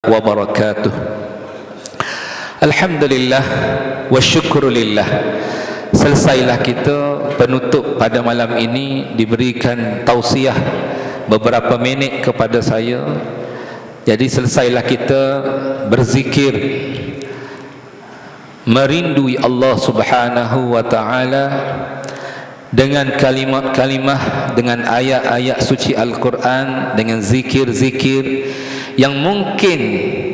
wabarakatuh. Alhamdulillah wa syukrulillah. Selesailah kita penutup pada malam ini, diberikan tausiah beberapa minit kepada saya. Jadi selesailah kita berzikir, merindui Allah Subhanahu wa taala dengan kalimat-kalimat, dengan ayat-ayat suci Al-Quran, dengan zikir-zikir yang mungkin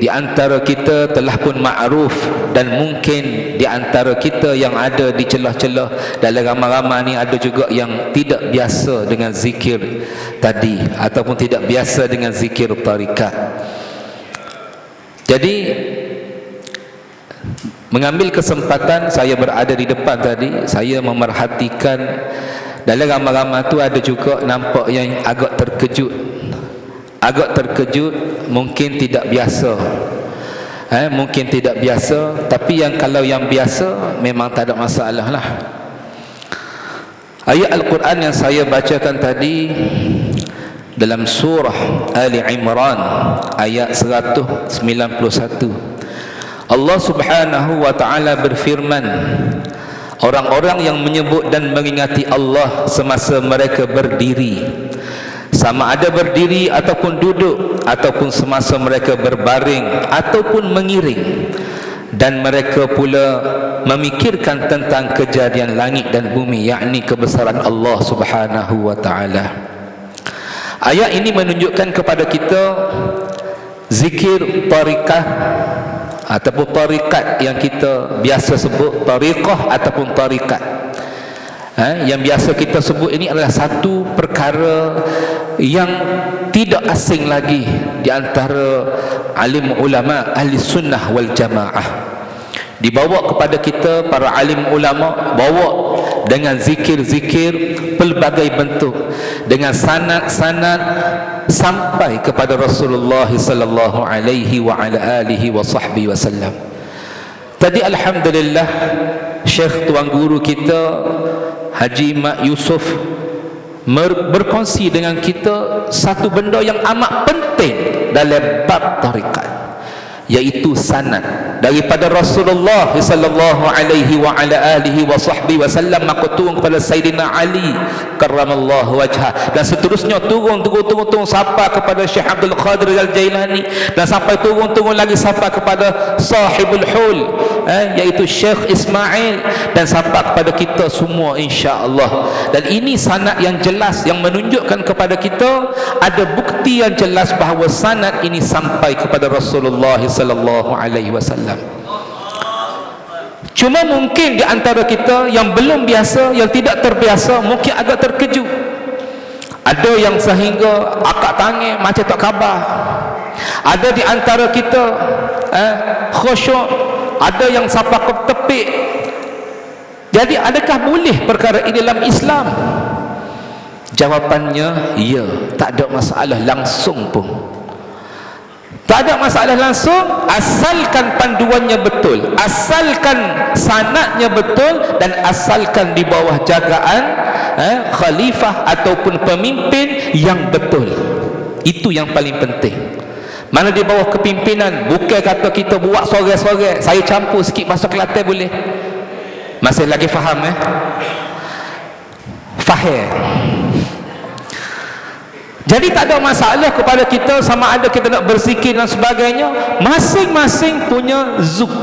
di antara kita telah pun ma'ruf, dan mungkin di antara kita yang ada di celah-celah dalam ramai-ramai ni ada juga yang tidak biasa dengan zikir tadi, ataupun tidak biasa dengan zikir tarikat. Jadi mengambil kesempatan saya berada di depan tadi, saya memerhatikan dalam ramai-ramai tu ada juga nampak yang agak terkejut, mungkin tidak biasa, mungkin tidak biasa. Tapi kalau yang biasa memang tak ada masalah lah. Ayat Al-Quran yang saya bacakan tadi dalam surah Ali Imran ayat 191, Allah Subhanahu wa ta'ala berfirman, orang-orang yang menyebut dan mengingati Allah semasa mereka berdiri, sama ada berdiri ataupun duduk, ataupun semasa mereka berbaring ataupun mengiring, dan mereka pula memikirkan tentang kejadian langit dan bumi, yakni kebesaran Allah Subhanahu wa ta'ala. Ayat ini menunjukkan kepada kita zikir tariqah ataupun tarikat yang kita biasa sebut tariqah ataupun tarikat. Yang biasa kita sebut ini adalah satu perkara yang tidak asing lagi di antara alim ulama ahli sunnah wal jamaah. Dibawa kepada kita para alim ulama, bawa dengan zikir-zikir pelbagai bentuk, dengan sanad-sanad sampai kepada Rasulullah sallallahu alaihi wa ala alihi wa sahbihi wasallam. Tadi alhamdulillah Syekh tuan guru kita Haji Mat Yusof berkongsi dengan kita satu benda yang amat penting dalam bab tarikat, iaitu sanad daripada Rasulullah sallallahu alaihi wa ala alihi wa sahbihi wasallam, maka turun kepada Sayyidina Ali karramallahu wajhah, dan seterusnya turun sampai kepada Syekh Abdul Qadir Al-Jailani, dan sampai turun lagi sampai kepada sahibul hul, iaitu Syekh Ismail, dan sampai kepada kita semua insya-Allah. Dan ini sanad yang jelas yang menunjukkan kepada kita ada bukti yang jelas bahawa sanad ini sampai kepada Rasulullah sallallahu alaihi wasallam. Cuma mungkin di antara kita yang belum biasa, yang tidak terbiasa, mungkin agak terkejut. Ada yang sehingga akak tangan macam tak khabar. Ada di antara kita khusyuk, ada yang sampai ke tepik. Jadi adakah boleh perkara ini dalam Islam? Jawapannya ya, tak ada masalah langsung pun. Tak ada masalah langsung, asalkan panduannya betul, asalkan sanadnya betul, dan asalkan di bawah jagaan khalifah ataupun pemimpin yang betul. Itu yang paling penting. Mana di bawah kepimpinan, bukan kata kita buat sore-sore. Saya campur sikit bahasa Kelantan boleh? Masih lagi faham Faham. Jadi tak ada masalah kepada kita sama ada kita nak berzikir dan sebagainya. Masing-masing punya zuk.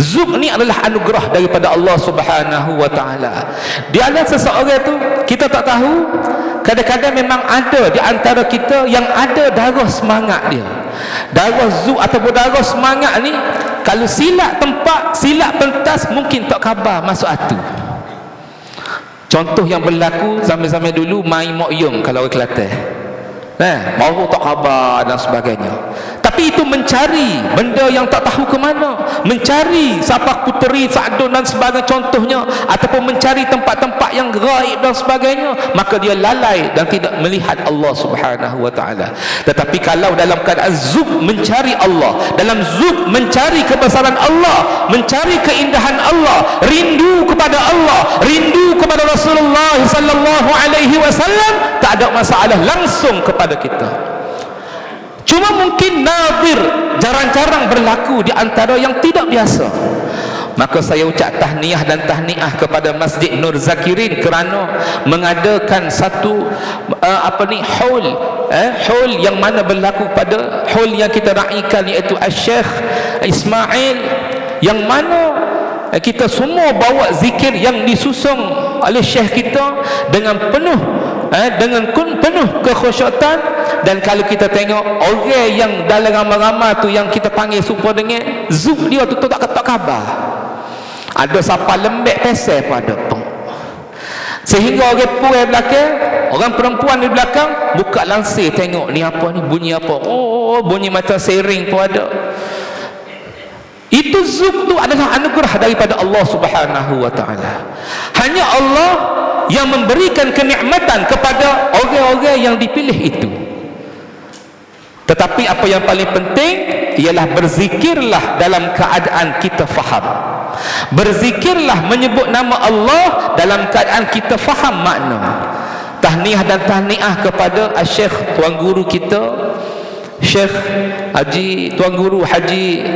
Zuk ni adalah anugerah daripada Allah Subhanahu wa ta'ala. Dia ada seseorang tu kita tak tahu, kadang-kadang memang ada di antara kita yang ada darah semangat dia. Darah zuk ataupun darah semangat ni, kalau silap tempat, silap pentas, mungkin tak khabar masuk hati. Contoh yang berlaku zaman-zaman dulu, main mok yung kalau orang Kelantan, baru tak khabar dan sebagainya. Tapi itu mencari benda yang tak tahu ke mana, mencari Sapak Puteri, Sa'dun dan sebagainya contohnya, ataupun mencari tempat-tempat yang gaib dan sebagainya, maka dia lalai dan tidak melihat Allah Subhanahu wa ta'ala. Tetapi kalau dalam keadaan zuk mencari Allah, dalam zuk mencari kebesaran Allah, mencari keindahan Allah, rindu kepada Allah, rindu kepada Rasulullah sallallahu alaihi wasallam, tak ada masalah langsung kepada kita. Cuma mungkin nadir, jarang-jarang berlaku di antara yang tidak biasa. Maka saya ucap tahniah dan tahniah kepada Masjid Nur Zakirin kerana mengadakan satu haul yang mana berlaku pada haul yang kita raikan, iaitu Syekh Ismail, yang mana kita semua bawa zikir yang disusung oleh syekh kita dengan penuh kekhusyukan. Dan kalau kita tengok orang yang dalam ramai-ramai tu yang kita panggil supaya dengan zoom dia tu tak khabar, ada siapa lembek pesel pun ada pun. Sehingga orang perempuan belakang, orang perempuan di belakang buka langsir tengok ni apa ni, bunyi apa, oh bunyi macam sering pun ada. Itu zoom tu adalah anugerah daripada Allah Subhanahu wa taala. Hanya Allah yang memberikan kenikmatan kepada orang-orang yang dipilih itu. Tetapi apa yang paling penting ialah berzikirlah dalam keadaan kita faham. Berzikirlah menyebut nama Allah dalam keadaan kita faham makna. Tahniah dan tahniah kepada Syekh Tuan Guru kita, Syekh Tuan Guru Haji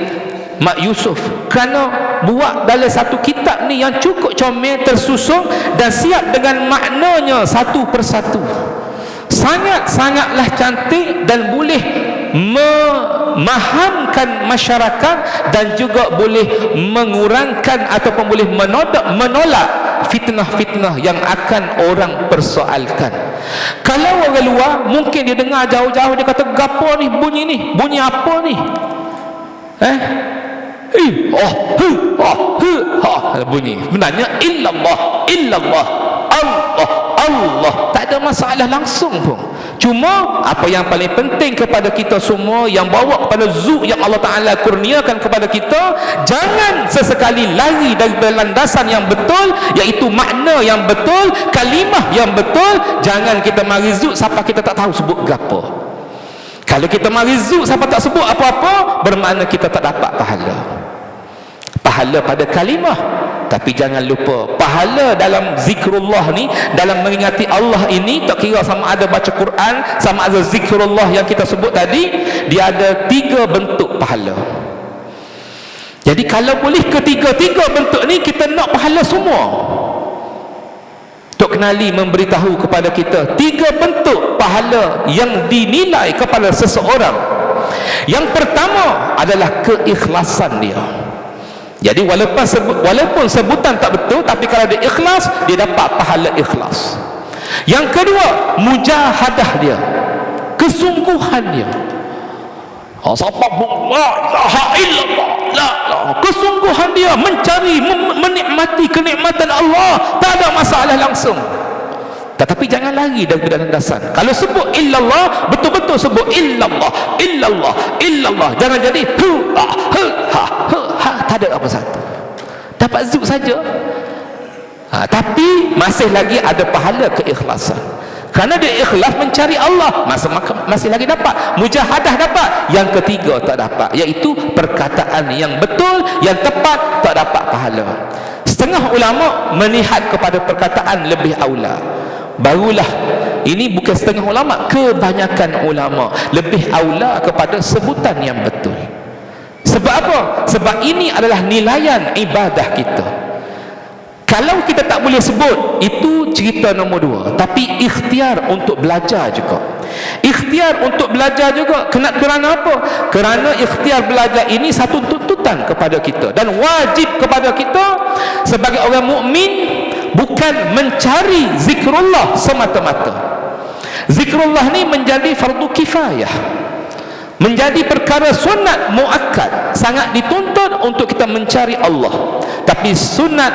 Mak Yusuf, kerana buat dalam satu kitab ni yang cukup comel, tersusun dan siap dengan maknanya satu persatu. Sangat-sangatlah cantik dan boleh memahamkan masyarakat dan juga boleh mengurangkan ataupun boleh menolak fitnah-fitnah yang akan orang persoalkan. Kalau orang luar mungkin dia dengar jauh-jauh, dia kata gapo ni, bunyi apa ni, bunyi sebenarnya illallah, Allah, tak ada masalah langsung pun. Cuma apa yang paling penting kepada kita semua yang bawa kepada zuk yang Allah Ta'ala kurniakan kepada kita, jangan sesekali lari dari landasan yang betul, iaitu makna yang betul, kalimah yang betul. Jangan kita mari zuk sampai kita tak tahu sebut gapo. Kalau kita mari zuk sampai tak sebut apa-apa, bermakna kita tak dapat pahala pada kalimah. Tapi jangan lupa, pahala dalam zikrullah ni, dalam mengingati Allah ini, tak kira sama ada baca Quran, sama ada zikrullah yang kita sebut tadi, dia ada 3 bentuk pahala. Jadi kalau boleh ketiga-tiga bentuk ni kita nak pahala semua. Tok Kenali memberitahu kepada kita 3 bentuk pahala yang dinilai kepada seseorang. Yang pertama adalah keikhlasan dia. Jadi walaupun sebutan tak betul, tapi kalau dia ikhlas, dia dapat pahala ikhlas. Yang kedua, mujahadah dia, kesungguhan dia. Siapa la ilaha illallah, kesungguhan dia mencari, menikmati kenikmatan Allah, tak ada masalah langsung. Tetapi jangan lari daripada landasan. Kalau sebut illallah, betul-betul sebut illallah. Jangan jadi tak ada apa satu, dapat zuk saja. Tapi masih lagi ada pahala keikhlasan, kerana dia ikhlas mencari Allah, masih lagi dapat mujahadah, dapat. Yang ketiga tak dapat, iaitu perkataan yang betul, yang tepat, tak dapat pahala. Setengah ulama melihat kepada perkataan lebih aula. Barulah ini bukan setengah ulama, kebanyakan ulama lebih aula kepada sebutan yang betul. Sebab apa? Sebab ini adalah nilaian ibadah kita. Kalau kita tak boleh sebut, itu cerita nombor 2. Tapi ikhtiar untuk belajar juga. Ikhtiar untuk belajar juga. Kerana apa? Kerana ikhtiar belajar ini satu tuntutan kepada kita, dan wajib kepada kita sebagai orang mukmin, bukan mencari zikrullah semata-mata. Zikrullah ni menjadi fardu kifayah, menjadi perkara sunat muakkad, sangat dituntut untuk kita mencari Allah. Tapi sunat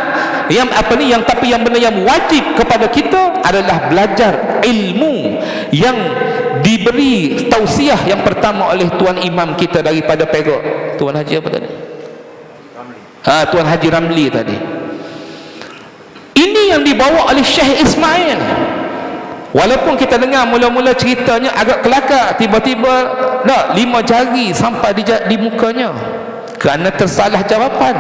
yang benar yang wajib kepada kita adalah belajar ilmu yang diberi tausiah yang pertama oleh Tuan Imam kita daripada Perak, Tuan Haji apa tadi? Tuan Haji Ramli tadi. Ini yang dibawa oleh Syekh Ismail. Walaupun kita dengar mula-mula ceritanya agak kelakar, tiba-tiba 5 jari sampai di mukanya. kerana tersalah jawapan.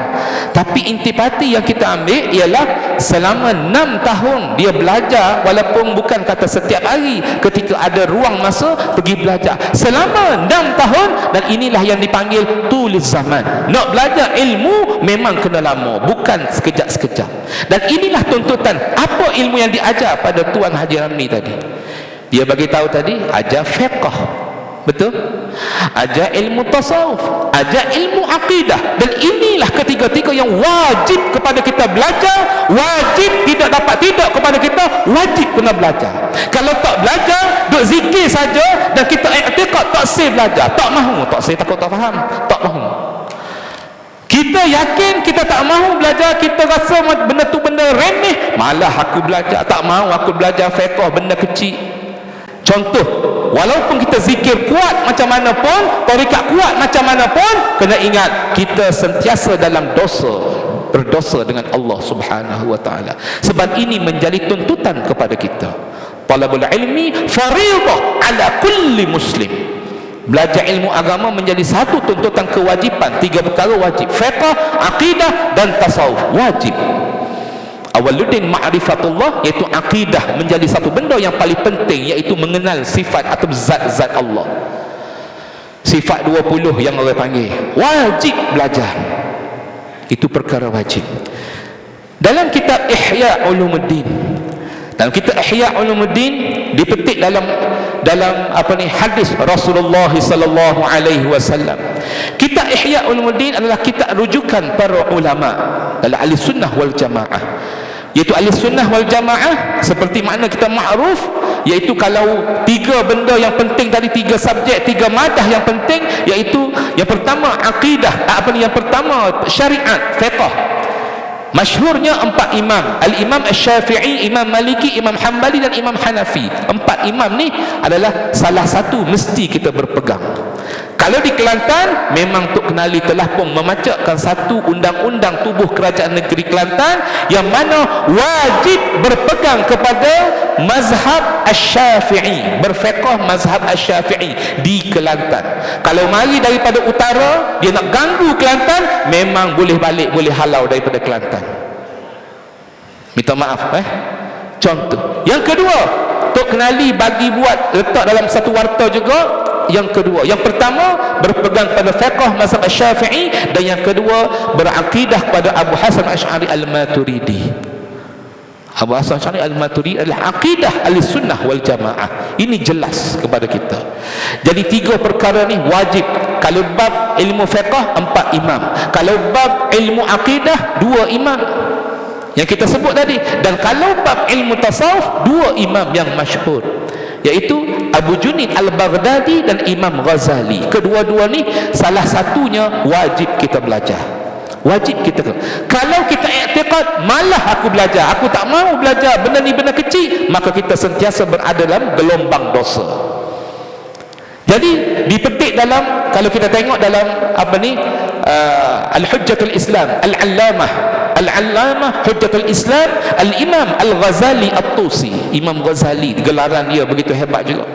Tapi intipati yang kita ambil ialah selama 6 tahun dia belajar, walaupun bukan kata setiap hari, ketika ada ruang masa pergi belajar selama 6 tahun. Dan inilah yang dipanggil tulis zaman. Nak belajar ilmu memang kena lama, bukan sekejap-sekejap. Dan inilah tuntutan. Apa ilmu yang diajar pada Tuan Haji Ramli tadi? Dia bagi tahu tadi, ajar fiqh, betul? Ajar ilmu tasawuf, ajar ilmu akidah. Dan inilah ketiga-tiga yang wajib kepada kita belajar. Wajib, tidak dapat tidak kepada kita, wajib kena belajar. Kalau tak belajar, duk zikir saja dan kita i'tiqad tak sah belajar, tak mahu, tak sah takut tak faham, tak mahu. Kita yakin kita tak mahu belajar, kita rasa benda tu benda remeh, malah aku belajar, tak mahu aku belajar fiqh, benda kecil. Contoh, walaupun kita zikir kuat macam mana pun, tarekat kuat macam mana pun, kena ingat kita sentiasa dalam dosa, berdosa dengan Allah Subhanahu wa taala. Sebab ini menjadi tuntutan kepada kita. Talabul ilmi fariidah ala kulli muslim. Belajar ilmu agama menjadi satu tuntutan kewajipan. 3 perkara wajib: fiqh, akidah dan tasawuf, wajib. Awaluddin ma'rifatullah, iaitu akidah, menjadi satu benda yang paling penting, iaitu mengenal sifat atau zat-zat Allah. Sifat 20 yang orang panggil, wajib belajar. Itu perkara wajib. Dalam kitab Ihya Ulumuddin, dalam kitab Ihya Ulumuddin dipetik dalam hadis Rasulullah sallallahu alaihi wasallam. Kitab Ihya Ulumuddin adalah kitab rujukan para ulama dalam ahli sunnah wal jamaah. Iaitu ahli sunnah wal jamaah seperti mana kita makruf, iaitu kalau 3 benda yang penting tadi, 3 subjek, 3 madah yang penting, iaitu yang pertama akidah, yang pertama syariat, fiqh. Masyhurnya 4 imam, Al-Imam Asy-Syafi'i, Imam Maliki, Imam Hanbali dan Imam Hanafi. 4 imam ni adalah salah satu mesti kita berpegang. Kalau di Kelantan, memang Tok Kenali telah pun memacakkan satu undang-undang tubuh kerajaan negeri Kelantan yang mana wajib berpegang kepada mazhab Asy-Syafi'i, berfiqh mazhab Asy-Syafi'i di Kelantan. Kalau mari daripada utara, dia nak ganggu Kelantan, memang boleh balik, boleh halau daripada Kelantan. Minta maaf Contoh. Yang kedua, Tok Kenali bagi buat letak dalam satu warta juga. Yang kedua, yang pertama berpegang pada fiqh mazhab Asy-Syafi'i, dan yang kedua berakidah pada Abu Hasan Asy'ari Al-Maturidi. Abu Hasan Asy'ari Al-Maturidi adalah akidah Ahlussunnah wal Jamaah. Ini jelas kepada kita. Jadi 3 perkara ni wajib. Kalau bab ilmu fiqh 4 imam, kalau bab ilmu akidah 2 imam yang kita sebut tadi, dan kalau bab ilmu tasawuf 2 imam yang masyhur, iaitu Abu Junaid Al-Baghdadi dan Imam Ghazali. Kedua-dua ni salah satunya wajib kita belajar. Wajib kita. Kalau kita i'tiqad, malah aku belajar, aku tak mahu belajar, benda ni benda kecil, maka kita sentiasa berada dalam gelombang dosa. Jadi dipetik dalam, kalau kita tengok dalam Al-Hujjatul Islam, Al-Allamah Hujjatul Islam Al-Imam Al-Ghazali At-Tusi. Imam Ghazali, gelaran dia begitu hebat juga.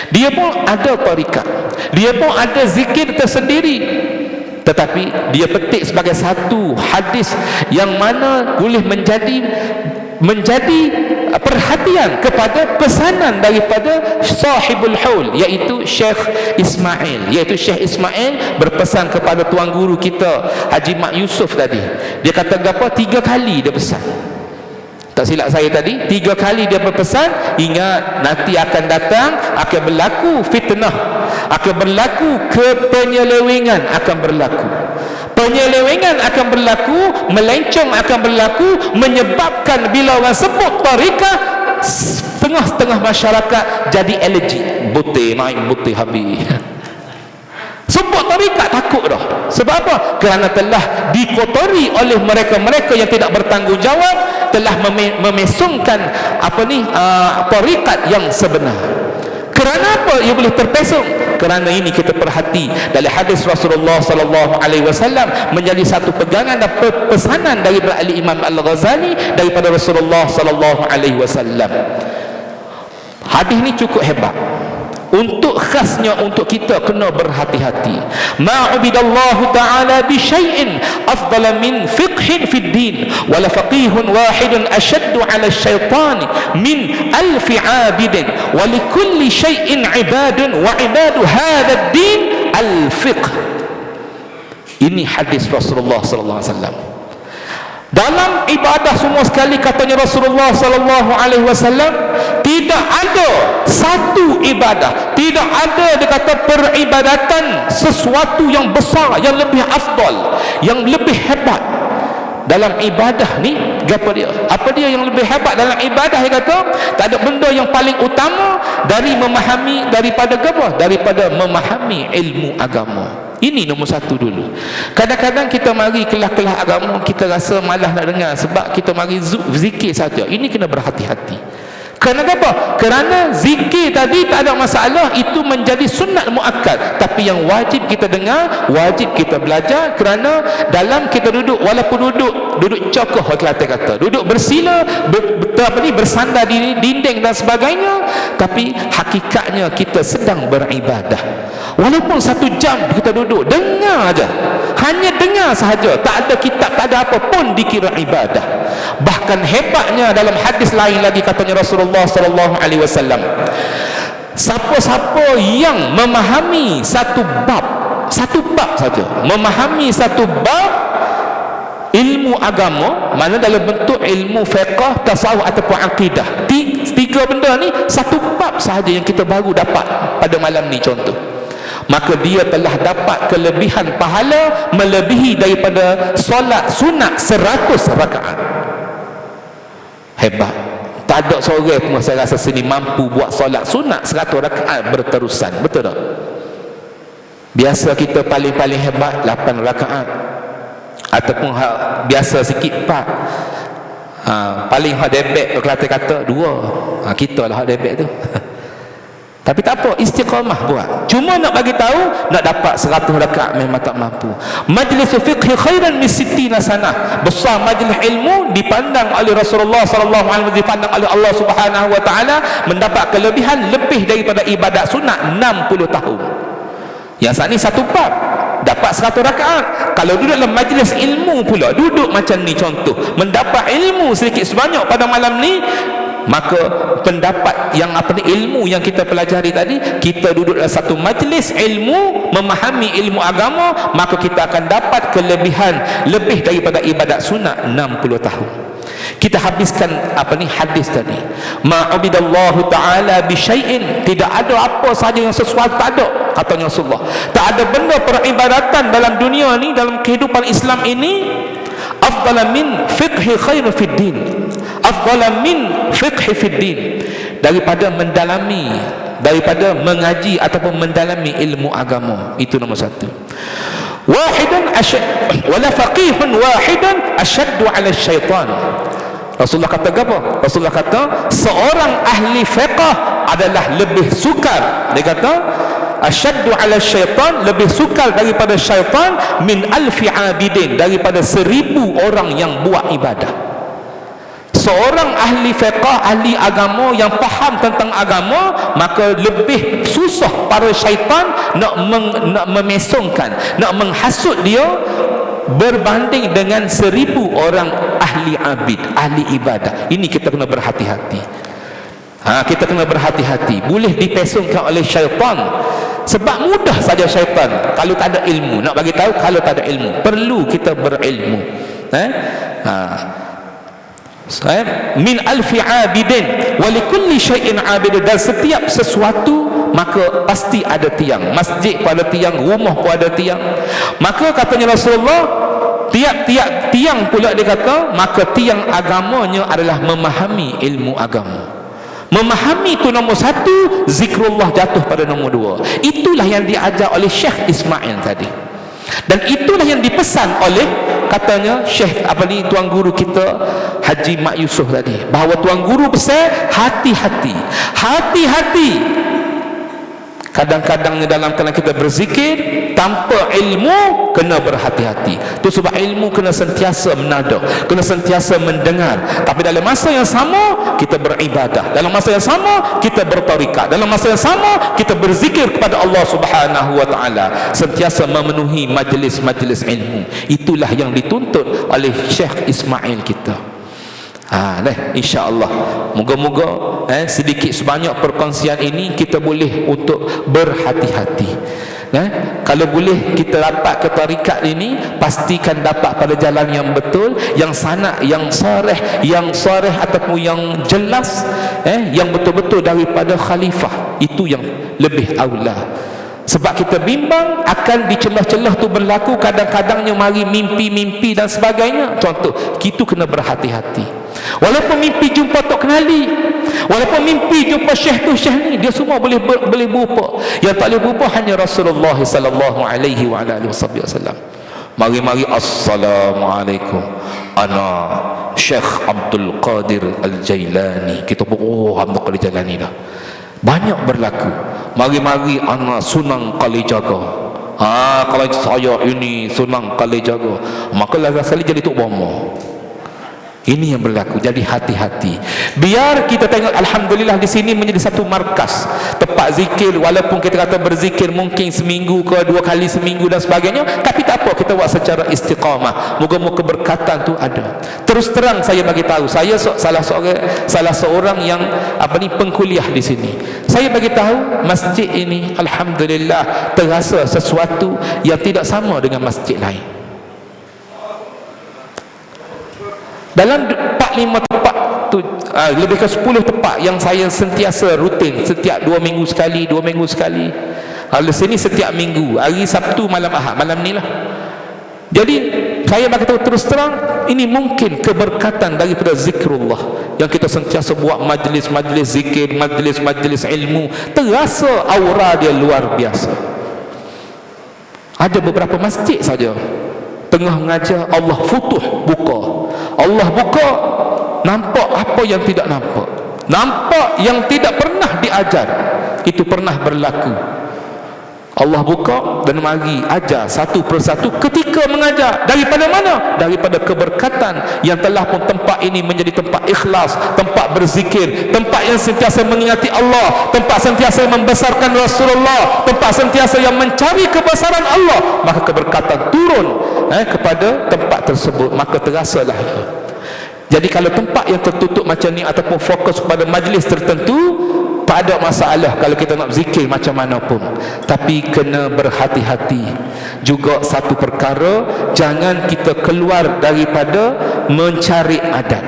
Dia pun ada tarikat, dia pun ada zikir tersendiri, tetapi dia petik sebagai satu hadis yang mana boleh menjadi perhatian kepada pesanan daripada sahibul haul, iaitu Syekh Ismail. Syekh Ismail berpesan kepada tuan guru kita Haji Mak Yusof tadi. Dia kata apa? 3 kali dia pesan. Tak silap saya tadi, 3 kali dia berpesan, ingat nanti akan datang, akan berlaku fitnah, akan berlaku penyelewengan, akan berlaku penyelewengan, akan berlaku melencong, akan berlaku, menyebabkan bila orang sebut tarikah, setengah-setengah masyarakat jadi allergic, butir naik, butir habis. Sebut tarikat takut dah. Sebab apa? Kerana telah dikotori oleh mereka-mereka yang tidak bertanggungjawab, telah memesongkan tarikat yang sebenar. Kerana apa ia boleh terpesong? Kerana ini kita perhati dari hadis Rasulullah sallallahu alaihi wasallam menjadi satu pegangan dan pesanan daripada Al-Imam Al-Ghazali daripada Rasulullah sallallahu alaihi wasallam. Hadis ni cukup hebat. untuk khasnya untuk kita kena berhati-hati. Ma'ubidallahu ta'ala bi syai'in afdala min fiqhin fid din wala faqihun wahidun ashaddu 'ala asy-syaitani min alfi 'abidin wa likulli syai'in 'ibadun wa 'ibadu hadzal din al-fiqh. Ini hadis Rasulullah sallallahu alaihi wasallam. Dalam ibadah semua sekali, katanya Rasulullah sallallahu alaihi wasallam, tidak ada satu ibadah, tidak ada dia kata peribadatan sesuatu yang besar, yang lebih afdal, yang lebih hebat dalam ibadah ni. Apa dia yang lebih hebat dalam ibadah? Dia kata tak ada benda yang paling utama dari memahami, daripada apa? Daripada memahami ilmu agama. Ini nombor satu dulu. Kadang-kadang kita mari kelas-kelas agama, kita rasa malas nak dengar sebab kita mari zikir saja. Ini kena berhati-hati. Kenapa? Kerana zikir tadi tak ada masalah, itu menjadi sunat muakkad, tapi yang wajib kita dengar, wajib kita belajar. Kerana dalam kita duduk, walaupun duduk cokoh, Kelantan kata, duduk bersila, bersandar di dinding dan sebagainya, tapi hakikatnya kita sedang beribadah. Walaupun 1 jam kita duduk, dengar aja, hanya dengar sahaja, tak ada kitab, tak ada apa pun dikira ibadah. Bahkan hebatnya dalam hadis lain lagi, katanya Rasulullah sallallahu alaihi wasallam, siapa-siapa yang memahami satu bab saja, memahami satu bab ilmu agama, mana dalam bentuk ilmu fiqh, tasawuf ataupun akidah, 3 benda ni, satu bab sahaja yang kita baru dapat pada malam ni contoh, maka dia telah dapat kelebihan pahala melebihi daripada solat sunat 100 rakaat. Hebat. Tak ada seorang pun saya rasa sini mampu buat solat sunat 100 rakaat berterusan. Betul tak? Biasa kita paling-paling hebat 8 rakaat, ataupun biasa sikit 4. Paling hak debek Kelantan kata 2. Kita lah hak debek tu. Tapi tak apa, istiqamah buat. Cuma nak bagi tahu, nak dapat 100 rakaat memang tak mampu. Majlis fiqh khairan min 60 sanah. Besar majlis ilmu dipandang oleh Rasulullah sallallahu alaihi wasallam, dipandang oleh Allah Subhanahu wa taala, mendapat kelebihan lebih daripada ibadat sunat 60 tahun. Yang saat ni satu bab dapat 100 rakaat. Kalau duduk dalam majlis ilmu pula, duduk macam ni contoh, mendapat ilmu sedikit sebanyak pada malam ni, maka pendapat yang ilmu yang kita pelajari tadi, kita duduk dalam satu majlis ilmu, memahami ilmu agama, maka kita akan dapat kelebihan lebih daripada ibadat sunat 60 tahun. Kita habiskan hadis tadi, ma'ubidallahu ta'ala bi syai'in, tidak ada apa saja yang sesuatu, tak ada, katanya Rasulullah, tak ada benda peribadatan dalam dunia ni, dalam kehidupan Islam ini, afdala min fiqhi khairu fid din, afdala min fiqhi fid din, daripada mendalami, daripada mengaji ataupun mendalami ilmu agama. Itu nombor 1. Wahidan wala faqihun wahidan asyaddu 'ala syaitan. Rasulullah kata apa? Rasulullah kata seorang ahli fiqh adalah lebih sukar, dia kata asyaddu 'ala syaitan, lebih sukar daripada syaitan, min alfi 'abidin, daripada 1000 orang yang buat ibadah. Seorang ahli fiqh, ahli agama yang faham tentang agama, maka lebih susah para syaitan nak memesongkan, nak menghasut dia, berbanding dengan 1000 orang ahli abid, ahli ibadah. Ini kita kena berhati-hati. Kita kena berhati-hati. Boleh dipesongkan oleh syaitan, sebab mudah saja syaitan kalau tak ada ilmu. Nak bagi tahu, kalau tak ada ilmu, perlu kita berilmu. Min alfi abidin wa likulli syai'in abid, dan setiap sesuatu maka pasti ada tiang. Masjid pun ada tiang, rumah pun ada tiang. Maka katanya Rasulullah, tiap-tiap tiang pula dia kata, maka tiang agamanya adalah memahami ilmu agama. Memahami itu nombor 1, zikrullah jatuh pada nombor 2. Itulah yang diajar oleh Syekh Ismail tadi, dan itulah yang dipesan oleh, katanya Syekh tuan guru kita Haji Mak Yusof tadi, bahawa tuan guru pesan hati-hati, hati-hati. Kadang-kadang dalam keadaan kita berzikir tanpa ilmu, kena berhati-hati. Itu sebab ilmu kena sentiasa menada, kena sentiasa mendengar. Tapi dalam masa yang sama kita beribadah, dalam masa yang sama kita bertarikat, dalam masa yang sama kita berzikir kepada Allah Subhanahu wa taala, sentiasa memenuhi majlis-majlis ilmu. Itulah yang dituntut oleh Syekh Ismail kita. InsyaAllah moga-moga sedikit sebanyak perkongsian ini kita boleh untuk berhati-hati. Kalau boleh kita dapat ke tarikat ini, pastikan dapat pada jalan yang betul, yang sanak, yang sarih ataupun yang jelas, yang betul-betul daripada khalifah. Itu yang lebih aula. Sebab kita bimbang akan di celah-celah tu berlaku, kadang-kadangnya mari mimpi-mimpi dan sebagainya. Contoh, kita kena berhati-hati. Walaupun mimpi jumpa Tok Kenali, walaupun mimpi jumpa syekh tu syekh ni, dia semua boleh berupa. Yang tak boleh berupa hanya Rasulullah sallallahu alaihi wa alihi wasallam. Mari-mari, assalamualaikum, ana Syekh Abdul Qadir Al-Jailani. Kita pun Abdul Qadir Jailani dah banyak berlaku. Mari-mari ana Sunang Kalijaga. Kalau saya ini Sunang Kalijaga, maka lagi sekali jadi Tok Bomo. Ini yang berlaku. Jadi hati-hati. Biar kita tengok, alhamdulillah di sini menjadi satu markas, tempat zikir. Walaupun kita kata berzikir mungkin seminggu ke 2 kali seminggu dan sebagainya, tapi tak apa, kita buat secara istiqamah. Moga-moga keberkatan tu ada. Terus terang saya bagi tahu, saya salah seorang yang pengkuliah di sini. Saya bagi tahu masjid ini alhamdulillah terasa sesuatu yang tidak sama dengan masjid lain. Dalam 4-5 tempat tu, lebih ke 10 tempat yang saya sentiasa rutin, setiap 2 minggu sekali. Kalau sini setiap minggu, hari Sabtu, malam Ahad, malam ni lah. Jadi saya bagi tahu terus terang, ini mungkin keberkatan daripada zikrullah yang kita sentiasa buat, majlis-majlis zikir, majlis-majlis ilmu. Terasa aura dia luar biasa. Ada beberapa masjid saja tengah mengajar, Allah futuh, buka. Allah buka, nampak apa yang tidak nampak, nampak yang tidak pernah diajar. Itu pernah berlaku. Allah buka dan mari ajar satu persatu. Ketika mengajar, daripada mana? Daripada keberkatan yang telah pun tempat ini menjadi tempat ikhlas, tempat berzikir, tempat yang sentiasa mengingati Allah, tempat sentiasa membesarkan Rasulullah, tempat sentiasa yang mencari kebesaran Allah. Maka keberkatan turun kepada tempat tersebut, maka terasalah. Jadi kalau tempat yang tertutup macam ni ataupun fokus kepada majlis tertentu, tak ada masalah kalau kita nak zikir macam mana pun. Tapi kena berhati-hati juga. Satu perkara, jangan kita keluar daripada mencari adat,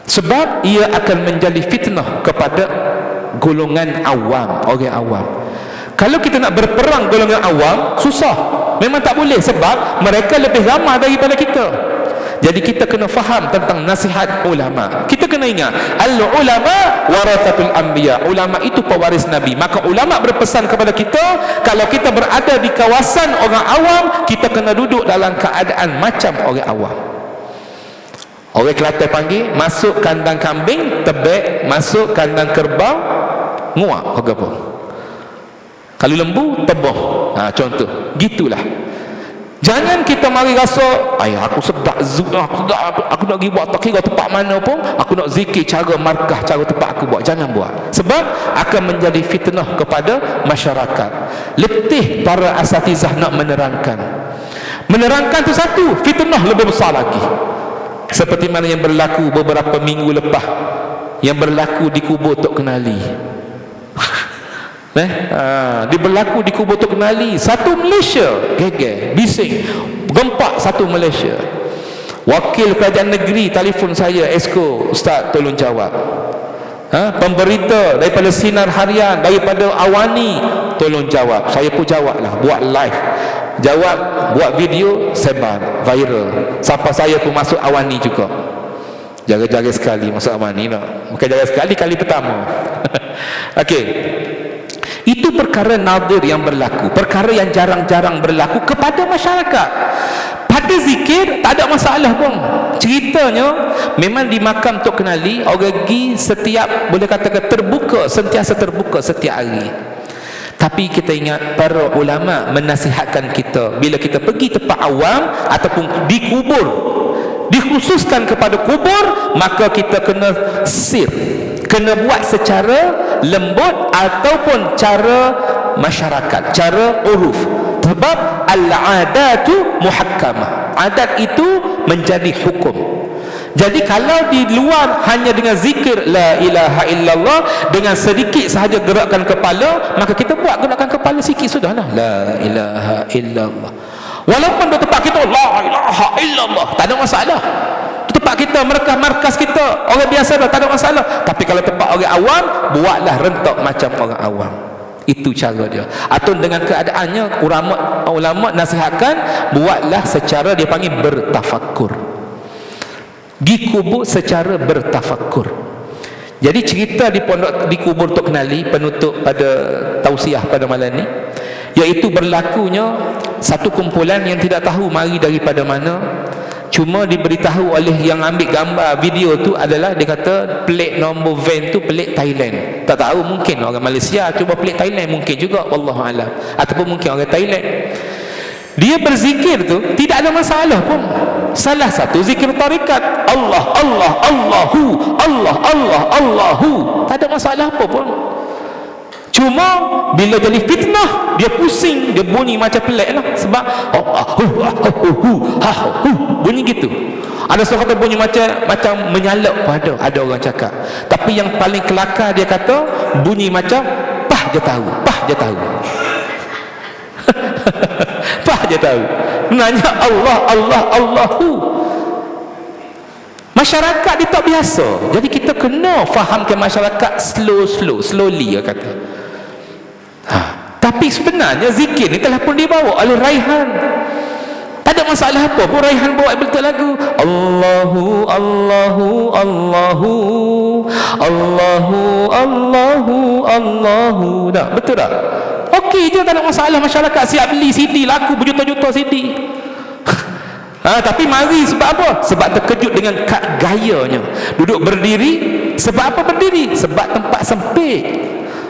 sebab ia akan menjadi fitnah kepada golongan awam, orang awam. Kalau kita nak berperang golongan awam, susah, memang tak boleh, sebab mereka lebih ramai daripada kita. Jadi kita kena faham tentang nasihat ulama. Kita kena ingat, al-ulama warathatul anbiya. Ulama itu pewaris Nabi. Maka ulama berpesan kepada kita, kalau kita berada di kawasan orang awam, kita kena duduk dalam keadaan macam orang awam. Orang Kelantan panggil, masuk kandang kambing tebek, masuk kandang kerbau nguak apa. Kalau lembu tebah. Contoh gitulah. Jangan kita mari rasa, aku sedap, aku nak pergi buat takir tempat mana pun, aku nak zikir cara markah, cara tempat aku buat. Jangan buat, sebab akan menjadi fitnah kepada masyarakat. Letih para asatizah nak menerangkan tu satu, fitnah lebih besar lagi. Seperti mana yang berlaku beberapa minggu lepas, yang berlaku di kubur Tok Kenali. Dia berlaku di kubur Tok Kenali. Satu Malaysia geger, bising, gempak satu Malaysia. Wakil kerajaan negeri telefon saya, Esko, Ustaz tolong jawab. Pemberita daripada Sinar Harian, daripada Awani, tolong jawab. Saya pun jawablah, buat live, jawab, buat video, sebar, viral. Sampai saya pun masuk Awani juga. Jaga-jaga sekali masuk Awani nak. Bukan jaga sekali, kali pertama. Okey. Itu perkara nadir yang berlaku, perkara yang jarang-jarang berlaku kepada masyarakat. Pada zikir tak ada masalah pun. Ceritanya memang di makam Tok Kenali, orang pergi setiap, boleh katakan terbuka, sentiasa terbuka setiap hari. Tapi kita ingat para ulama menasihatkan kita, bila kita pergi tempat awam ataupun di kubur, dikhususkan kepada kubur, maka kita kena sir, kena buat secara lembut ataupun cara masyarakat, cara uruf. Sebab al-adatu muhakkamah, adat itu menjadi hukum. Jadi kalau di luar hanya dengan zikir la ilaha illallah, dengan sedikit sahaja gerakkan kepala, maka kita buat gerakkan kepala sikit sudahlah, la ilaha illallah. Walaupun di tempat kita la ilaha illallah, tak ada masalah. Di tempat kita, markas kita, orang biasa dah, tak ada masalah. Tapi kalau tempat orang awam, buatlah rentak macam orang awam. Itu cara dia. Atau dengan keadaannya, ulama nasihatkan, buatlah secara dia panggil bertafakkur. Di kubur secara bertafakkur. Jadi cerita di pondok, di kubur Tok Kenali, penutup pada tausiah pada malam ni, iaitu berlakunya satu kumpulan yang tidak tahu mari daripada mana. Cuma diberitahu oleh yang ambil gambar video tu adalah, dia kata pelik nombor van tu pelik Thailand. Tak tahu, mungkin orang Malaysia, cuba pelik Thailand mungkin juga, wallahualam, ataupun mungkin orang Thailand. Dia berzikir tu tidak ada masalah pun. Salah satu zikir tarikat, Allah Allah Allahu Allah Allah Allahu, tak ada masalah apa pun. Cuma bila jadi fitnah, dia pusing, dia bunyi macam pelik lah. Sebab bunyi gitu. Ada seorang kata bunyi macam menyalak pada, ada orang cakap. Tapi yang paling kelakar, dia kata bunyi macam pah je tahu, pah je tahu. Pah je tahu. Nanya Allah Allah Allahu. Masyarakat dia tak biasa. Jadi kita kena fahamkan masyarakat slowly, dia kata. Tapi sebenarnya zikir ni telah pun dibawa oleh Raihan. Tak ada masalah apa pun Raihan bawa betul lagu Allahu Allahu Allahu Allahu Allahu Allahu. Dah betul tak? Okey je, tak ada masalah. Masyarakat siap beli CD laku berjuta-juta CD. Tapi mari sebab apa? Sebab terkejut dengan gayanya. Duduk berdiri. Sebab apa berdiri? Sebab tempat sempit,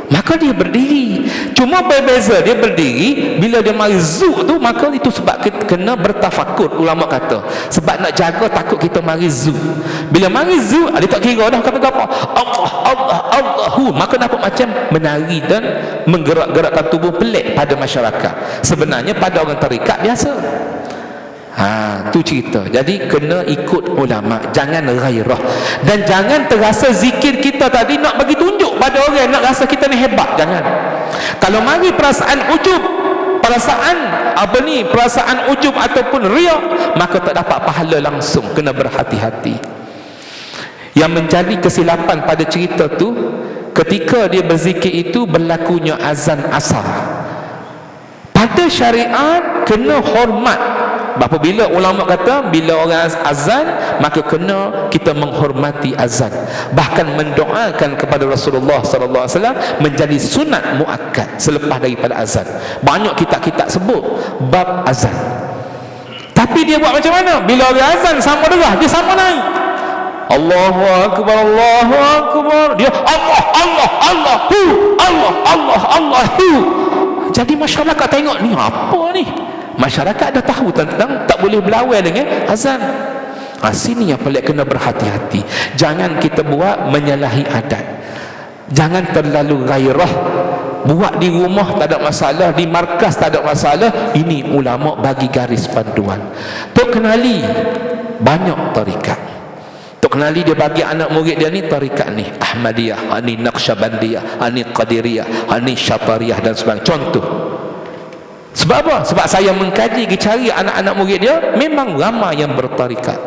maka dia berdiri. Cuma berbeza, dia berdiri bila dia mari zuk tu, maka itu sebab kita kena bertafakur. Ulama kata sebab nak jaga takut kita mari zuk. Bila mari zuk, dia tak kira dah kata apa Allah Allah Allahu, maka dapat macam menari dan menggerak-gerakkan tubuh pelik pada masyarakat. Sebenarnya pada orang tarikat biasa. Tu cerita. Jadi kena ikut ulama, jangan ghairah, dan jangan terasa zikir kita tadi nak bagi tunjuk pada orang, nak rasa kita ni hebat. Jangan. Kalau mari perasaan ujub, perasaan ujub ataupun riak, maka tak dapat pahala langsung. Kena berhati-hati. Yang menjadi kesilapan pada cerita tu, ketika dia berzikir itu berlakunya azan asar. Pada syariat kena hormat. Apabila ulama kata bila orang azan, maka kena kita menghormati azan, bahkan mendoakan kepada Rasulullah sallallahu alaihi wasallam menjadi sunat muakkad selepas daripada azan. Banyak kitab-kitab sebut bab azan. Tapi dia buat macam mana? Bila orang azan sama derah, dia sama naik. Allahu akbar Allahu akbar, dia Allah Allah Allahu Allah Allah Allahu. Jadi masyarakat tengok ni apa ni? Masyarakat dah tahu tentang tak boleh berlawan dengan azan. Sini yang paling kena berhati-hati. Jangan kita buat menyalahi adat. Jangan terlalu gairah. Buat di rumah tak ada masalah, di markas tak ada masalah. Ini ulama bagi garis panduan. Tok Kenali banyak tarikat. Tok Kenali dia bagi anak murid dia ni tarikat ni Ahmadiyah, ni Naqsyabandiyah, ni Qadiriyah, ni Syatariyah dan sebagainya. Contoh. Sebab apa? Sebab saya mengkaji, cari anak-anak murid dia, memang ramai yang bertarikat.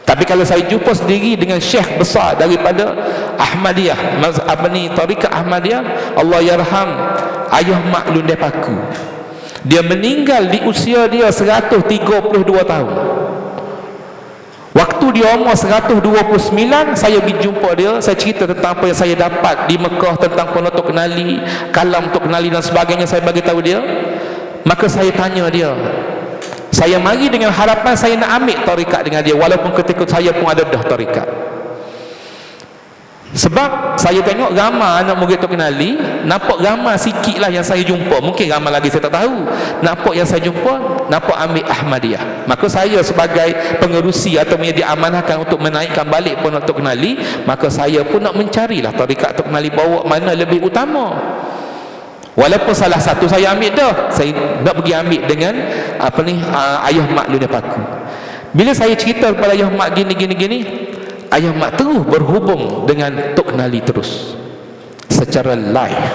Tapi kalau saya jumpa sendiri dengan syekh besar daripada Ahmadiyah, tarikat Ahmadiyah, Allah yarham ayah mak Lunde Paku, dia meninggal di usia dia 132 tahun. Waktu dia umur 129, saya pergi jumpa dia, saya cerita tentang apa yang saya dapat di Mekah tentang Pondok Tok Kenali, kalam Tok Kenali dan sebagainya, saya bagi tahu dia. Maka saya tanya dia, saya mari dengan harapan saya nak ambil tarikat dengan dia, walaupun ketika saya pun ada dah tarikat. Sebab saya tengok ramai anak murid Tok Kenali, nampak ramai sikit lah yang saya jumpa, mungkin ramai lagi saya tak tahu, nampak yang saya jumpa nampak ambil Ahmadiyah. Maka saya sebagai pengerusi atau yang diamanahkan untuk menaikkan balik pondok Tok Kenali, maka saya pun nak mencarilah tarikat Tok Kenali bawa mana lebih utama. Walaupun salah satu saya ambil dah, saya nak pergi ambil dengan ayah mak Lunia Paku. Bila saya cerita kepada ayah mak gini, ayah mak terus berhubung dengan Tok Kenali terus secara live.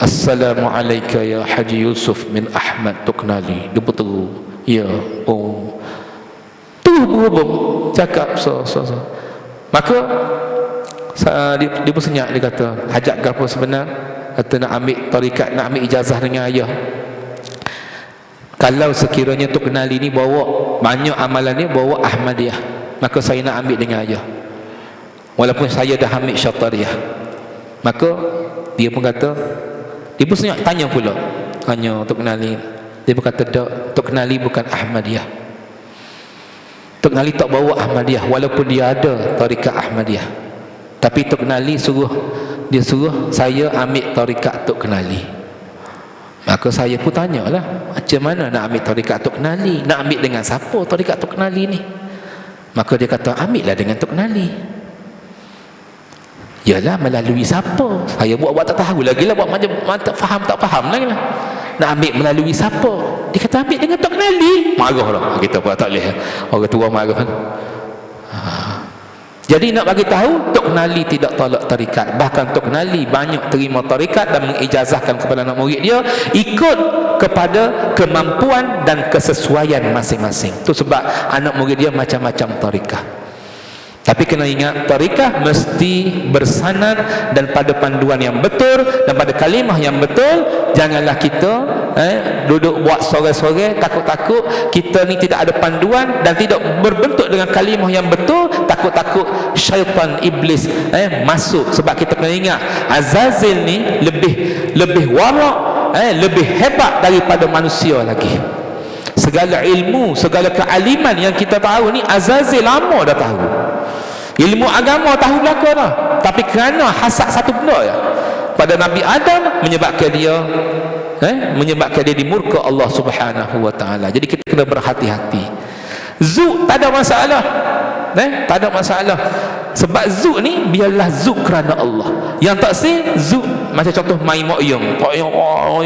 Assalamualaikum ya Haji Yusuf min Ahmad Tok Kenali. Dia berteru, ya, oh, terus berhubung cakap so. Maka dia pun senyap, dia kata, hajat apa sebenar? Kata nak ambil tarikat, nak ambil ijazah dengan ayah. Kalau sekiranya Tok Kenali ni bawa banyak amalan ni, bawa Ahmadiyah, maka saya nak ambil dengan ayah, walaupun saya dah ambil Syatariah. Maka dia pun kata, dia pun senyap, tanya Tok Kenali. Dia pun kata, Tok Kenali bukan Ahmadiyah. Tok Kenali tak bawa Ahmadiyah, walaupun dia ada tarikat Ahmadiyah, tapi Tok Kenali dia suruh saya ambil tarikat Tok Kenali. Maka saya pun tanyalah, macam mana nak ambil tarikat Tok Kenali, nak ambil dengan siapa tarikat Tok Kenali ni? Maka dia kata, ambillah dengan Tok Kenali. Yalah, melalui siapa? Saya buat tak tahu lagi lah, buat macam tak faham lagi lah. Nak ambil melalui siapa? Dia kata, ambil dengan Tok Kenali. Marah lah, kita pun tak boleh, orang tua marah kan. Jadi nak bagi tahu, Tok Kenali tidak tolak tarikat. Bahkan Tok Kenali banyak terima tarikat dan mengijazahkan kepada anak murid dia ikut kepada kemampuan dan kesesuaian masing-masing. Itu sebab anak murid dia macam-macam tarikat. Tapi kena ingat, tarikat mesti bersanad dan pada panduan yang betul dan pada kalimah yang betul. Janganlah kita duduk buat sore-sore takut-takut kita ni tidak ada panduan dan tidak berbentuk dengan kalimah yang betul, takut-takut syaitan iblis masuk. Sebab kita kena ingat, Azazil ni lebih warak, lebih hebat daripada manusia lagi. Segala ilmu, segala kealiman yang kita tahu ni, Azazil lama dah tahu. Ilmu agama tahu belaka dah, tapi kerana hasad satu benda ya pada Nabi Adam, menyebabkan dia dimurka Allah Subhanahu wa taala. Jadi kita kena berhati-hati. Zuk tak ada masalah, tak ada masalah. Sebab zuk ni biarlah zuk kerana Allah. Yang tak sih zuk macam contoh mai moyong.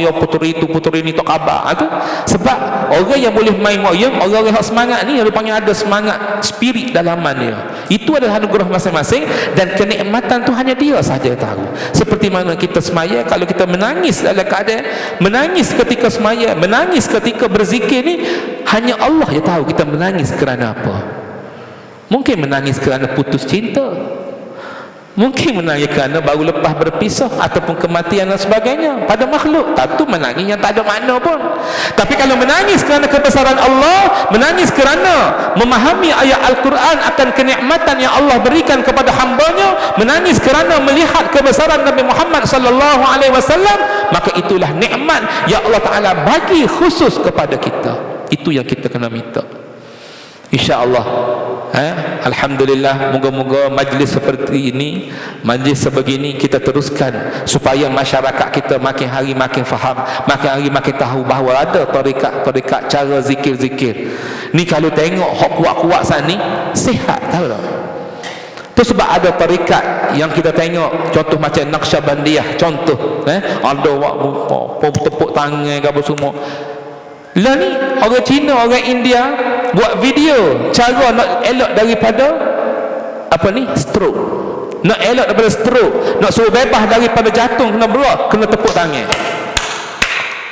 Ya puteri itu puteri ni tak khabar tu. Sebab orang yang boleh mai moyong, orang-orang yang semangat ni, dia panggil ada semangat spirit dalaman dia. Itu adalah anugerah masing-masing dan kenikmatan tu hanya dia sahaja tahu. Seperti mana kita semaya, kalau kita menangis dalam keadaan menangis ketika semaya, menangis ketika berzikir ni, hanya Allah je tahu kita menangis kerana apa. Mungkin menangis kerana putus cinta, mungkin menangis kerana baru lepas berpisah ataupun kematian dan sebagainya. Pada makhluk tentu menangis yang tak ada makna pun. Tapi kalau menangis kerana kebesaran Allah, menangis kerana memahami ayat Al-Quran akan kenikmatan yang Allah berikan kepada hambanya, menangis kerana melihat kebesaran Nabi Muhammad sallallahu alaihi wasallam, maka itulah nikmat yang Allah Taala bagi khusus kepada kita. Itu yang kita kena minta, insya-Allah. Alhamdulillah, moga-moga majlis seperti ini, majlis sebegini kita teruskan supaya masyarakat kita makin hari makin faham, makin hari makin tahu bahawa ada tarikat cara zikir-zikir ni. Kalau tengok hak kuat-kuat sana ni sihat, tahu tak? Tu sebab ada tarikat yang kita tengok, contoh macam Naqsyabandiyah, contoh ada tepuk tangan ke apa semua. Lah ni orang Cina, orang India buat video cara nak elok daripada stroke. Nak elok daripada stroke, nak suruh bebas daripada jantung kena berat, kena tepuk tangan.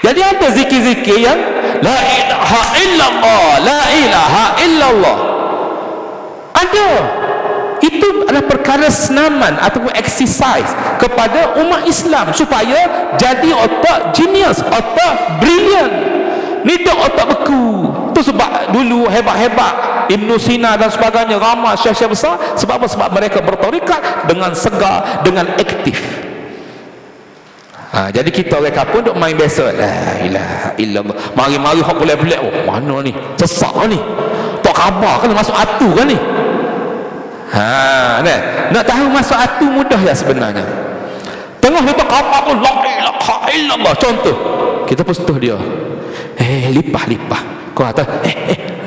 Jadi ada zikir-zikir yang la ilaha illallah, la ilaha illallah. Ada. Itu adalah perkara senaman ataupun exercise kepada umat Islam supaya jadi otak genius, otak brilliant. Ni tak otak beku. Tu sebab dulu hebat-hebat Ibn Sina dan sebagainya, ramai syekh-syekh besar. Sebab apa? Sebab mereka bertarikat dengan segar, dengan aktif. Jadi kita orang kapun duk main biasa, la ilaha illallah, mari-mari hak pelik-pelik. Oh, mana ni? Sesak ni. Tak khabar kan masuk atu kan ni? Nak tahu masuk hati mudah ya sebenarnya. Tengah kita kata tu la ilaha illallah, contoh kita pustuh dia, lipah kau kata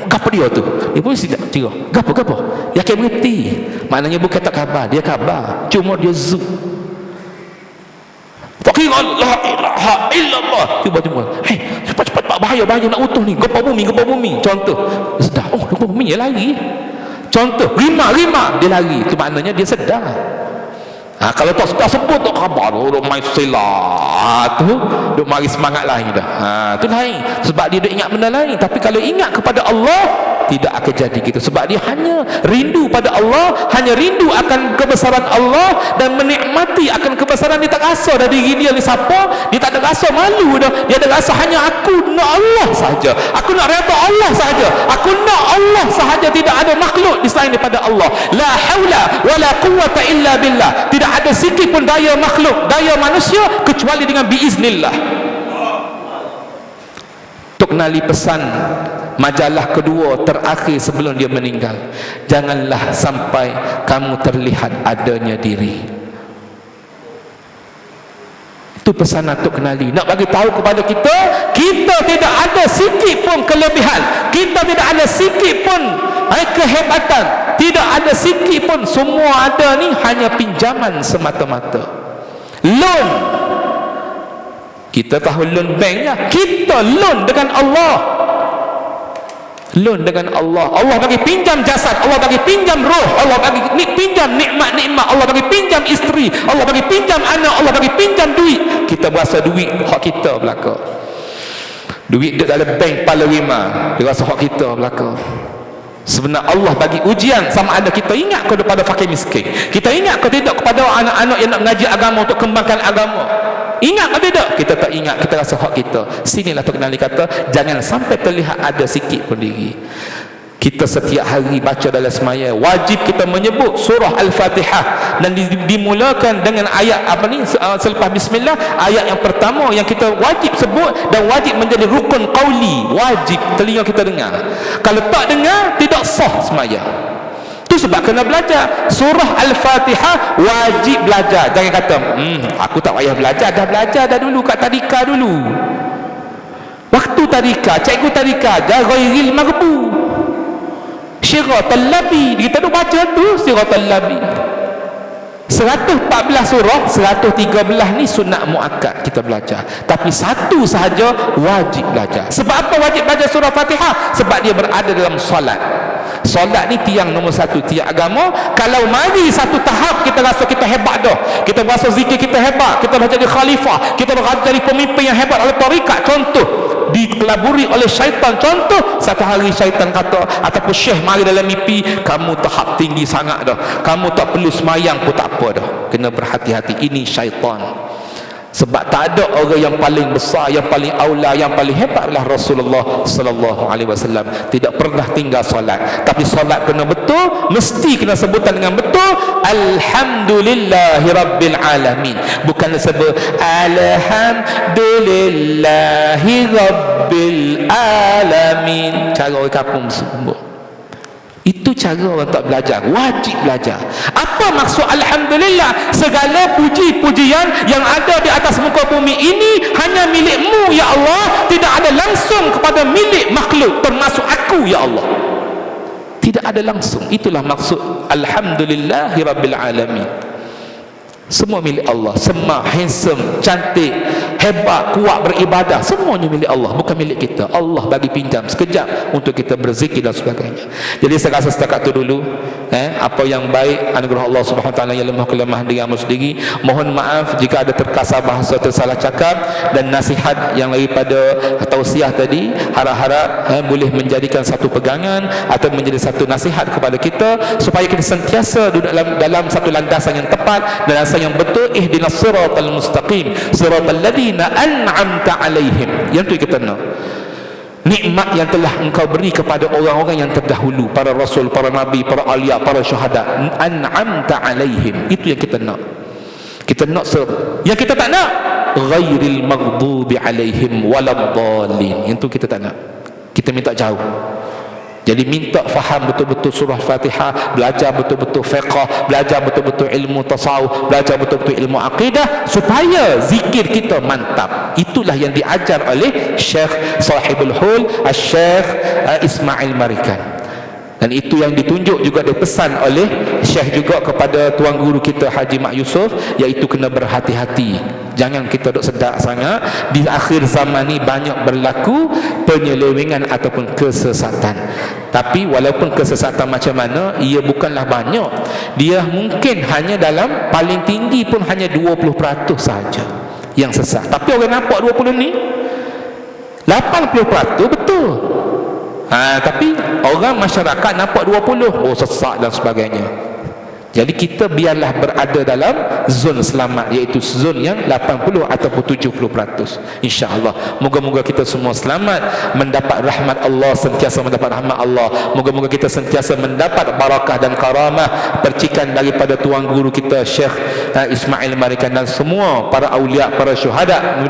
gapo dia tu, dia pun tidak kira gapo yakin mengerti, maknanya bukan tak khabar, dia khabar, cuma dia zoom tak kira la ilaha illallah, tiba-tiba cepat pak, bahaya nak utuh ni, gempa bumi, contoh sedar, gempa bumi dia lari, contoh rima dia lari, itu maknanya dia sedar. Kalau tak sedar sebut tak khabar, duk main silat tu, duk mari semangat lain dah. Tu lain, sebab dia duk ingat benda lain. Tapi kalau ingat kepada Allah, tidak akan jadi gitu. Sebab dia hanya rindu pada Allah, hanya rindu akan kebesaran Allah dan menikmati akan kebesaran. Dia tak rasa dah diri dia ni siapa, dia tak ada rasa malu dah. Dia ada rasa hanya aku nak Allah sahaja, aku nak redha Allah sahaja, aku nak Allah sahaja, tidak ada makhluk di selain daripada Allah. La haula wala quwwata illa billah. Tidak ada sikit pun daya makhluk, daya manusia kecuali dengan biiznillah. Tok Nali pesan majalah kedua terakhir sebelum dia meninggal, janganlah sampai kamu terlihat adanya diri. Itu pesanan Tok Nali, nak bagi tahu kepada kita, kita tidak ada sikit pun kelebihan, kita tidak ada sikit pun kehebatan, tidak ada sikit pun, semua ada ni hanya pinjaman semata-mata. Loan, kita tahu loan bank ya, kita loan dengan Allah, loan dengan Allah. Allah bagi pinjam jasad, Allah bagi pinjam roh, Allah bagi pinjam nikmat-nikmat, Allah bagi pinjam isteri, Allah bagi pinjam anak, Allah bagi pinjam duit. Kita berasa duit hak kita belaka, duit duduk dalam bank Palerima, dia rasa hak kita belaka. Sebenarnya Allah bagi ujian sama ada kita ingat kepada fakir miskin, kita ingat ke tidak kepada anak-anak yang nak mengaji agama untuk kembangkan agama, ingat ke tidak? Kita tak ingat, kita rasa hak kita. Sinilah Tok Nali kata, jangan sampai terlihat ada sikit pun diri. Kita setiap hari baca dalam semaya, wajib kita menyebut surah Al-Fatihah dan dimulakan dengan ayat apa ni, selepas bismillah, ayat yang pertama yang kita wajib sebut dan wajib menjadi rukun qauli, wajib telinga kita dengar. Kalau tak dengar, tidak sah semaya. Itu sebab kena belajar surah Al-Fatihah, wajib belajar. Jangan kata aku tak payah belajar, dah belajar dah dulu kat tadika dulu. Waktu tadika, cikgu tadika dah ghairil maghbu, Syiratal Labi, kita tu baca tu Syiratal Labi. 114 surah, 113 ni sunat muakkad kita belajar, tapi satu sahaja wajib belajar. Sebab apa wajib belajar surah Fatihah? Sebab dia berada dalam solat. Solat ni tiang nombor satu tiang agama. Kalau mari satu tahap kita rasa kita hebat dah, kita rasa zikir kita hebat, kita dah jadi khalifah, kita dah jadi pemimpin yang hebat oleh tarikat, contoh dikelaburi oleh syaitan, contoh satu hari syaitan kata ataupun syekh mari dalam mimpi, kamu tahap tinggi sangat dah, kamu tak perlu semayang pun tak apa dah. Kena berhati-hati, ini syaitan. Sebab tak ada orang yang paling besar, yang paling aula, yang paling hebat adalah Rasulullah sallallahu alaihi wasallam. Tidak pernah tinggal solat, tapi solat kena betul, mesti kena sebutan dengan betul, alhamdulillahi rabbil alamin, bukan sebut alhamdulillahi rabbil alamin. Cara orang kampung sebut itu, cara orang tak belajar. Wajib belajar. Apa maksud alhamdulillah? Segala puji-pujian yang ada di atas muka bumi ini hanya milikmu ya Allah, tidak ada langsung kepada milik makhluk termasuk aku ya Allah, tidak ada langsung. Itulah maksud alhamdulillahi rabbil alamin. Semua milik Allah, semua handsome, cantik, hebat, kuat beribadah, semuanya milik Allah, bukan milik kita. Allah bagi pinjam sekejap untuk kita berzikir dan sebagainya. Jadi saya rasa setakat itu dulu. Apa yang baik anugerah Allah Subhanahu Wa Taala, yang lemah kelemahan diri amal sendiri. Mohon maaf jika ada terkasar bahasa tersalah cakap, dan nasihat yang daripada tausiah tadi harap-harap boleh menjadikan satu pegangan atau menjadi satu nasihat kepada kita supaya kita sentiasa duduk dalam satu landasan yang tepat dan yang betul. Ihdinas siratal mustaqim, siratal ladzina an'amta alaihim. Yang tu kita nak nikmat yang telah engkau beri kepada orang-orang yang terdahulu, para rasul, para nabi, para awliya, para syuhada. An'amta alaihim, itu yang kita nak. Kita nak yang kita tak nak ghairil maghdubi alaihim waladdallin, yang tu kita tak nak. Kita minta jauh. Jadi minta faham betul-betul surah Fatihah, belajar betul-betul fiqh, belajar betul-betul ilmu tasawuf, belajar betul-betul ilmu akidah, supaya zikir kita mantap. Itulah yang diajar oleh Syekh Sahibul Hul, Syekh Ismail Marikan. Dan itu yang ditunjuk juga, dipesan oleh Syekh juga kepada tuan guru kita Haji Mak Yusof, iaitu kena berhati-hati. Jangan kita duk sedak sangat. Di akhir zaman ni banyak berlaku penyelewengan ataupun kesesatan. Tapi walaupun kesesatan macam mana, ia bukanlah banyak. Dia mungkin hanya dalam paling tinggi pun hanya 20% sahaja yang sesat. Tapi orang nampak 20 ni 80% betul. Tapi orang masyarakat nampak 20, oh sesat dan sebagainya. Jadi kita biarlah berada dalam zon selamat, iaitu zon yang 80 ataupun 70%, insya-Allah. Moga-moga kita semua selamat, mendapat rahmat Allah, sentiasa mendapat rahmat Allah. Moga-moga kita sentiasa mendapat barakah dan karamah percikan daripada tuan guru kita Syekh Ismail Marikan, dan semua para aulia, para syuhada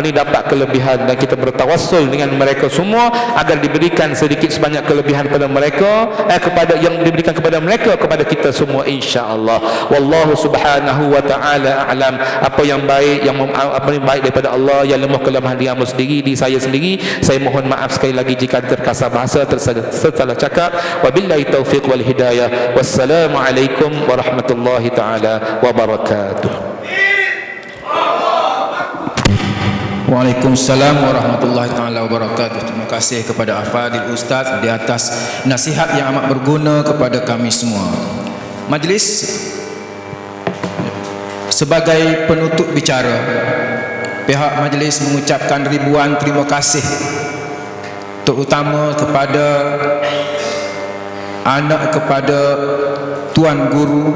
dapat kelebihan, dan kita bertawassul dengan mereka semua agar diberikan sedikit sebanyak kelebihan kepada mereka, kepada yang diberikan kepada mereka kepada kita semua, insya-Allah. Wallahu subhanahu wa ta'ala a'lam. Apa yang baik, apa yang baik daripada Allah, yang lemah kelemahan dia sendiri, di saya sendiri. Saya mohon maaf sekali lagi jika terkasar bahasa, tersalah cakap. Wabillahi taufiq wal hidayah. Wassalamualaikum warahmatullahi taala wabarakatuh. Waalaikumsalam warahmatullahi taala wabarakatuh. Terima kasih kepada Al-Fadhil Ustaz di atas nasihat yang amat berguna kepada kami semua. Majlis, sebagai penutup bicara, pihak majlis mengucapkan ribuan terima kasih, terutama kepada anak kepada tuan guru,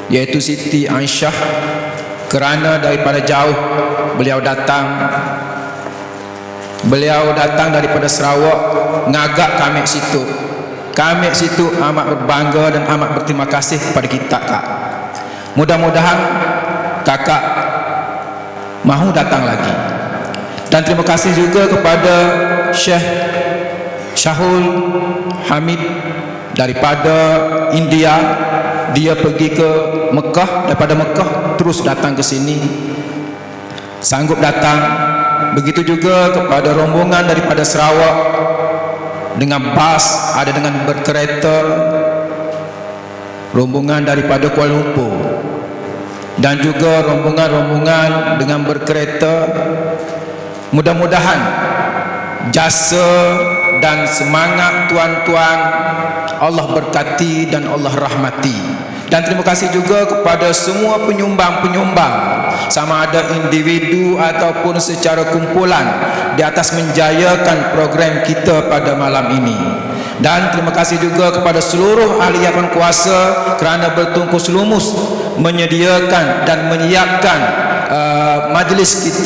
iaitu Siti Aisyah, kerana daripada jauh beliau datang daripada Sarawak ngagak kami situ. Kami situ amat berbangga dan amat berterima kasih kepada kita, Kak. Mudah-mudahan kakak mahu datang lagi. Dan terima kasih juga kepada Syekh Syahul Hamid daripada India. Dia pergi ke Mekah, daripada Mekah terus datang ke sini, sanggup datang. Begitu juga kepada rombongan daripada Sarawak dengan bas, ada dengan berkereta, rombongan daripada Kuala Lumpur, dan juga rombongan-rombongan dengan berkereta. Mudah-mudahan jasa dan semangat tuan-tuan Allah berkati dan Allah rahmati. Dan terima kasih juga kepada semua penyumbang-penyumbang, sama ada individu ataupun secara kumpulan, di atas menjayakan program kita pada malam ini. Dan terima kasih juga kepada seluruh ahli yang kuasa kerana bertungkus lumus menyediakan dan menyiapkan majlis kita